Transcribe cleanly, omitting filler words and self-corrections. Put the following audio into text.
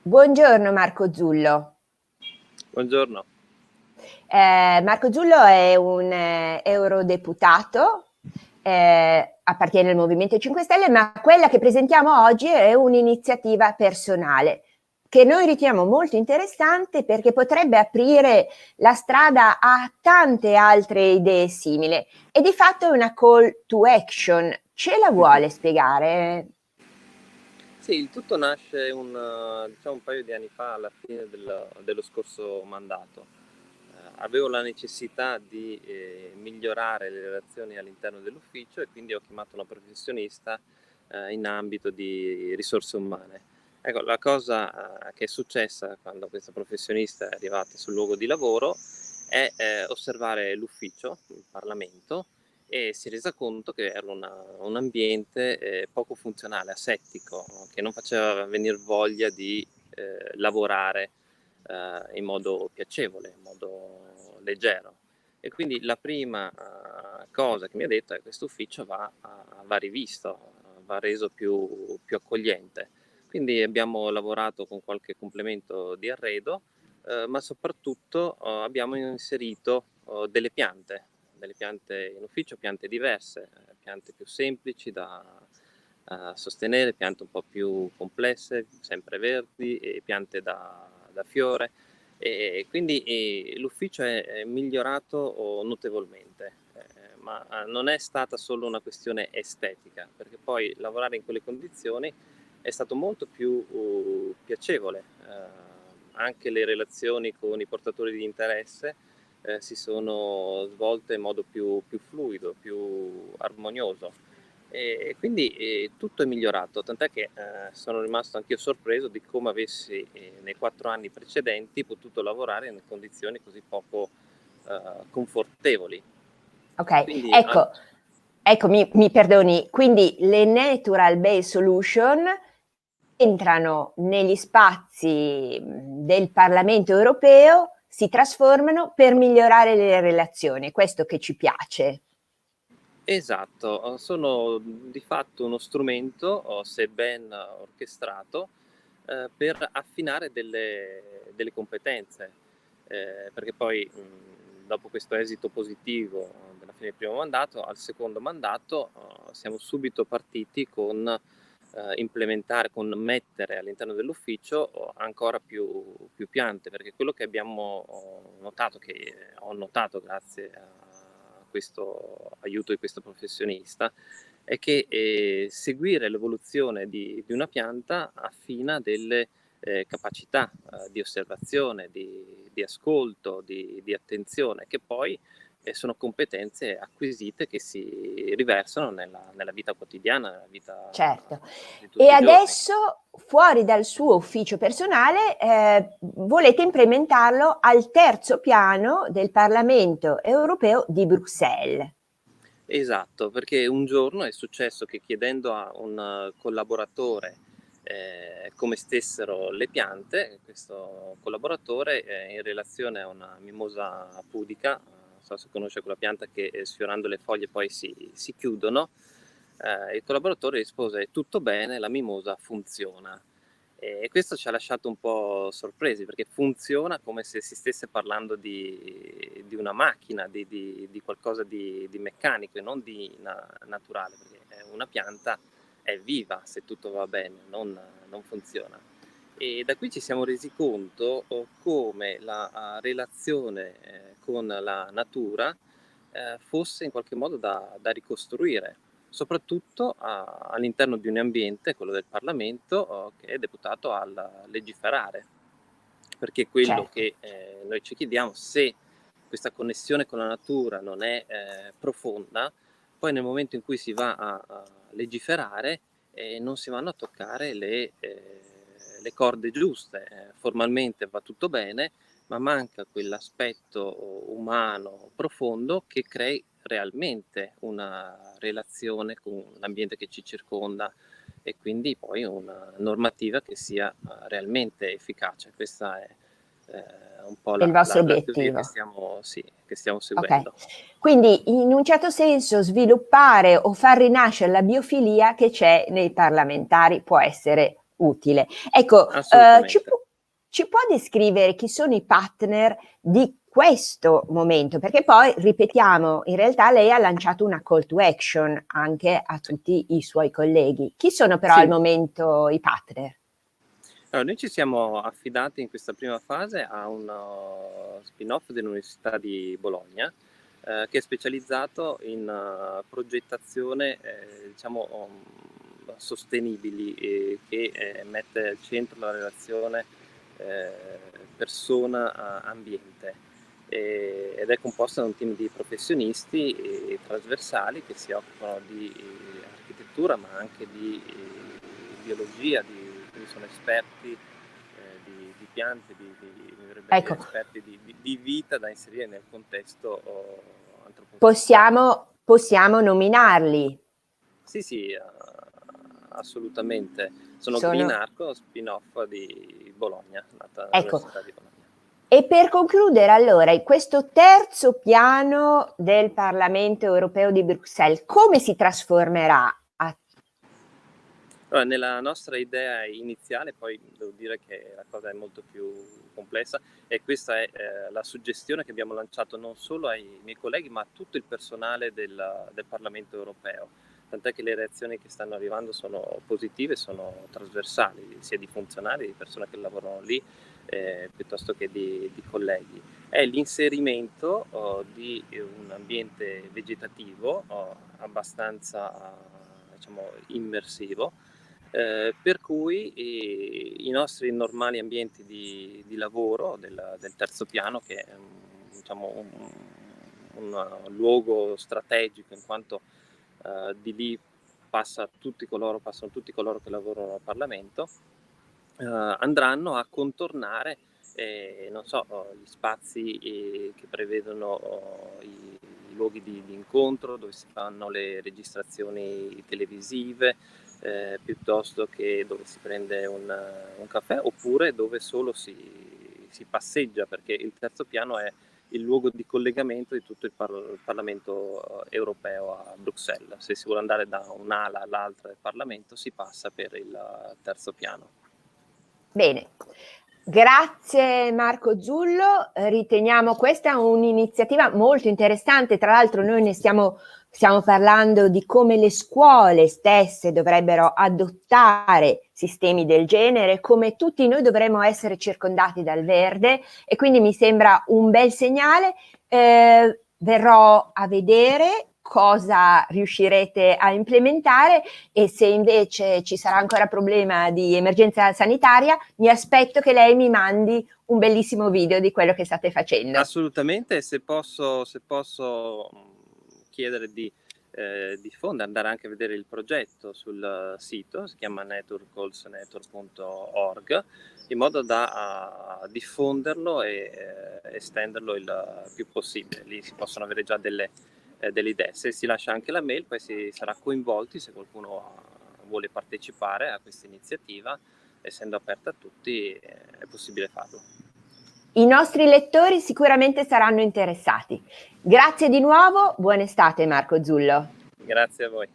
Buongiorno Marco Zullo. Buongiorno. Marco Zullo è un eurodeputato, appartiene al Movimento 5 Stelle, ma quella che presentiamo oggi è un'iniziativa personale che noi riteniamo molto interessante perché potrebbe aprire la strada a tante altre idee simili e di fatto è una call to action. Ce la vuole spiegare? Sì, il tutto nasce diciamo un paio di anni fa, alla fine dello scorso mandato. Avevo la necessità di migliorare le relazioni all'interno dell'ufficio e quindi ho chiamato una professionista in ambito di risorse umane. Ecco, la cosa che è successa quando questa professionista è arrivata sul luogo di lavoro è osservare l'ufficio, il Parlamento, e si è resa conto che era un ambiente poco funzionale, asettico, che non faceva venire voglia di lavorare in modo piacevole, in modo leggero. E quindi la prima cosa che mi ha detto è che questo ufficio va rivisto, va reso più accogliente. Quindi abbiamo lavorato con qualche complemento di arredo, ma soprattutto abbiamo inserito delle piante in ufficio, piante diverse, piante più semplici da sostenere, piante un po' più complesse, sempre verdi, e piante da fiore. E quindi l'ufficio è migliorato notevolmente, ma non è stata solo una questione estetica, perché poi lavorare in quelle condizioni è stato molto più piacevole. Anche le relazioni con i portatori di interesse si sono svolte in modo più fluido, più armonioso. E quindi tutto è migliorato, tant'è che sono rimasto anch'io sorpreso di come avessi nei 4 anni precedenti potuto lavorare in condizioni così poco confortevoli. Ok, Quindi ecco, mi perdoni, quindi le Natural Based Solution entrano negli spazi del Parlamento europeo, si trasformano per migliorare le relazioni, è questo che ci piace. esatto, sono di fatto uno strumento, se ben orchestrato, per affinare delle competenze, perché poi dopo questo esito positivo della fine del primo mandato, al secondo mandato siamo subito partiti con implementare, con mettere all'interno dell'ufficio ancora più piante, perché quello che abbiamo notato, che ho notato grazie a questo aiuto di questo professionista, è che seguire l'evoluzione di una pianta affina delle capacità di osservazione, di ascolto, di attenzione, che poi sono competenze acquisite che si riversano nella vita quotidiana, nella vita Certo. di E tutti i giorni. adesso, fuori dal suo ufficio personale, volete implementarlo al terzo piano del Parlamento europeo di Bruxelles. Esatto, perché un giorno è successo che chiedendo a un collaboratore come stessero le piante, questo collaboratore in relazione a una mimosa pudica, non so se conosce quella pianta che sfiorando le foglie poi si chiudono, il collaboratore rispose tutto bene, la mimosa funziona. E questo ci ha lasciato un po' sorpresi, perché funziona come se si stesse parlando di una macchina, di qualcosa di meccanico e non di naturale, perché una pianta è viva se tutto va bene, non funziona. E da qui ci siamo resi conto come la relazione con la natura fosse in qualche modo da ricostruire, soprattutto all'interno di un ambiente, quello del Parlamento, che è deputato al legiferare, perché quello Certo. che noi ci chiediamo, se questa connessione con la natura non è profonda, poi nel momento in cui si va a legiferare non si vanno a toccare le corde giuste. Formalmente va tutto bene, ma manca quell'aspetto umano profondo che crei realmente una relazione con l'ambiente che ci circonda e quindi poi una normativa che sia realmente efficace. Questa è un po' È il vostro la teoria obiettivo. sì, che stiamo Ok. seguendo. Quindi in un certo senso sviluppare o far rinascere la biofilia che c'è nei parlamentari può essere utile. Ecco, Assolutamente. ci può descrivere chi sono i partner di questo momento? Perché poi, ripetiamo, in realtà lei ha lanciato una call to action anche a tutti i suoi colleghi. Chi sono però al Sì. momento i partner? Allora, noi ci siamo affidati in questa prima fase a un spin-off dell'Università di Bologna, che è specializzato in progettazione, diciamo, sostenibili, e che mette al centro la relazione persona-ambiente. Ed è composta da un team di professionisti trasversali che si occupano di architettura, ma anche di biologia, quindi sono esperti di piante, mi verrebbe a dire Ecco, esperti di vita da inserire nel contesto antroposofiscale. possiamo nominarli. Sì, assolutamente. Sono Green Sono, Arco, spin-off di Bologna, nata ecco, all'Università di Bologna. e per concludere, allora, questo terzo piano del Parlamento europeo di Bruxelles, come si trasformerà? Allora, nella nostra idea iniziale, poi devo dire che la cosa è molto più complessa, e questa è la suggestione che abbiamo lanciato non solo ai miei colleghi, ma a tutto il personale del Parlamento europeo. Tant'è che le reazioni che stanno arrivando sono positive, sono trasversali, sia di funzionari, di persone che lavorano lì, piuttosto che di colleghi. È l'inserimento di un ambiente vegetativo abbastanza, diciamo, immersivo, per cui i nostri normali ambienti di lavoro del terzo piano, che è diciamo un luogo strategico, in quanto di lì passano tutti coloro che lavorano al Parlamento, andranno a contornare non so, gli spazi che prevedono i luoghi di incontro dove si fanno le registrazioni televisive, piuttosto che dove si prende un caffè, oppure dove solo si passeggia, perché il terzo piano è il luogo di collegamento di tutto il Parlamento europeo a Bruxelles. Se si vuole andare da un'ala all'altra del Parlamento si passa per il terzo piano. Bene, grazie Marco Zullo, riteniamo questa un'iniziativa molto interessante, tra l'altro noi ne stiamo parlando di come le scuole stesse dovrebbero adottare sistemi del genere, come tutti noi dovremmo essere circondati dal verde, e quindi mi sembra un bel segnale. Verrò a vedere cosa riuscirete a implementare, e se invece ci sarà ancora problema di emergenza sanitaria, mi aspetto che lei mi mandi un bellissimo video di quello che state facendo. Assolutamente, se posso chiedere di diffondere, andare anche a vedere il progetto sul sito, si chiama networkcallsnetwork.org, in modo da diffonderlo e estenderlo il più possibile. Lì si possono avere già delle idee. Se si lascia anche la mail, poi si sarà coinvolti se qualcuno vuole partecipare a questa iniziativa. Essendo aperta a tutti, è possibile farlo. I nostri lettori sicuramente saranno interessati. Grazie di nuovo, buona estate Marco Zullo. Grazie a voi.